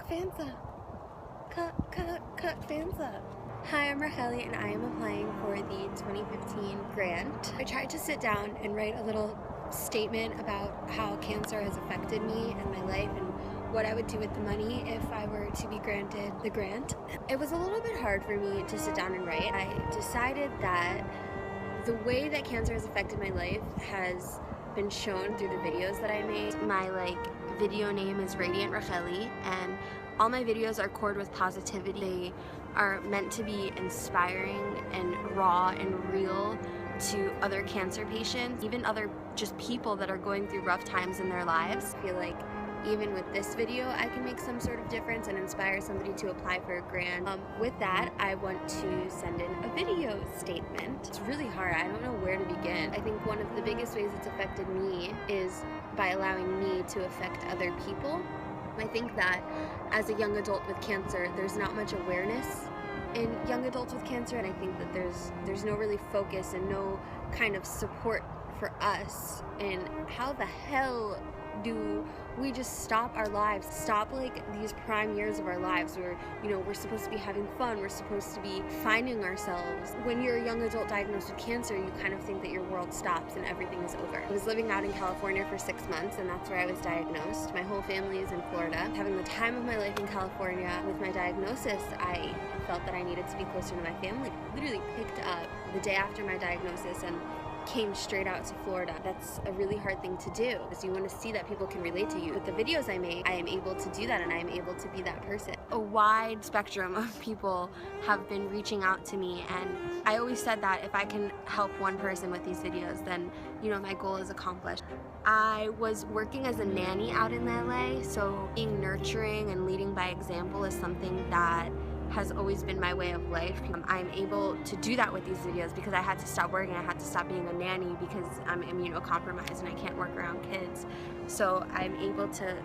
Cuck Fancer. Cuck Fancer. Hi, I'm Racheli and I am applying for the 2015 grant. I tried to sit down and write a little statement about how cancer has affected me and my life and what I would do with the money if I were to be granted the grant. It was a little bit hard for me to sit down and write. I decided that the way that cancer has affected my life has been shown through the videos that I made. My video name is Radiant Racheli, and all my videos are cord with positivity. They are meant to be inspiring and raw and real to other cancer patients, even other just people that are going through rough times in their lives. I feel like even with this video I can make some sort of difference and inspire somebody to apply for a grant. With that, I want to send in a video statement. It's really hard. I don't know where to begin. I think one of the biggest ways it's affected me is by allowing me to affect other people. I think that as a young adult with cancer, there's not much awareness in young adults with cancer, and I think that there's no really focus and no kind of support for us. And how the hell do we just stop our lives, stop these prime years of our lives where, you know, we're supposed to be having fun, we're supposed to be finding ourselves. When you're a young adult diagnosed with cancer, you kind of think that your world stops and everything is over. I was living out in California for 6 months, and that's where I was diagnosed. My whole family is in Florida. Having the time of my life in California with my diagnosis, I felt that I needed to be closer to my family. Literally picked up the day after my diagnosis and came straight out to Florida. That's a really hard thing to do because you want to see that people can relate to you. With the videos I make, I am able to do that and I am able to be that person. A wide spectrum of people have been reaching out to me, and I always said that if I can help one person with these videos, then, you know, my goal is accomplished. I was working as a nanny out in LA, so being nurturing and leading by example is something that has always been my way of life. I'm able to do that with these videos because I had to stop working. I had to stop being a nanny because I'm immunocompromised and I can't work around kids. So I'm able to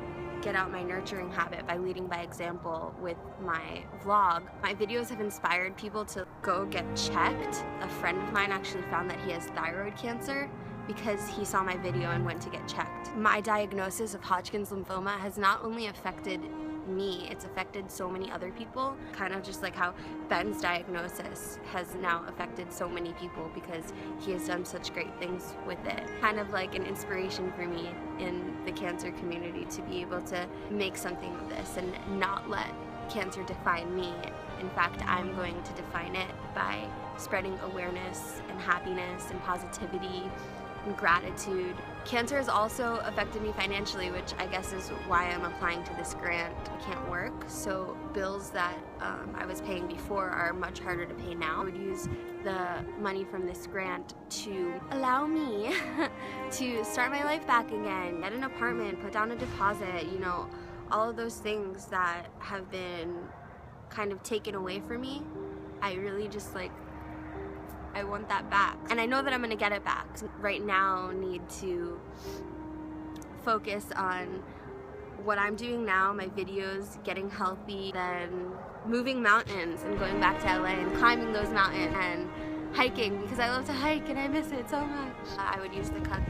get out my nurturing habit by leading by example with my vlog. My videos have inspired people to go get checked. A friend of mine actually found that he has thyroid cancer because he saw my video and went to get checked. My diagnosis of Hodgkin's lymphoma has not only affected me, it's affected so many other people, kind of just like how Ben's diagnosis has now affected so many people because he has done such great things with it. Kind of like an inspiration for me in the cancer community to be able to make something of this and not let cancer define me. In fact, I'm going to define it by spreading awareness and happiness and positivity and gratitude. Cancer has also affected me financially, which I guess is why I'm applying to this grant. I can't work, so bills that I was paying before are much harder to pay now. I would use the money from this grant to allow me to start my life back again, get an apartment, put down a deposit, you know, all of those things that have been kind of taken away from me. I really just I want that back. And I know that I'm gonna get it back. Right now, need to focus on what I'm doing now, my videos, getting healthy, then moving mountains and going back to LA and climbing those mountains and hiking because I love to hike and I miss it so much. I would use the Cuck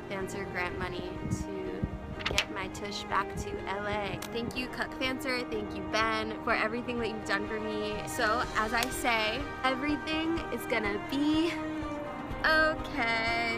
Fancer grant money to get my tush back to LA. Thank you, Cuck Fancer. Thank you, Ben, for everything that you've done for me. So, as I say, everything is gonna be okay.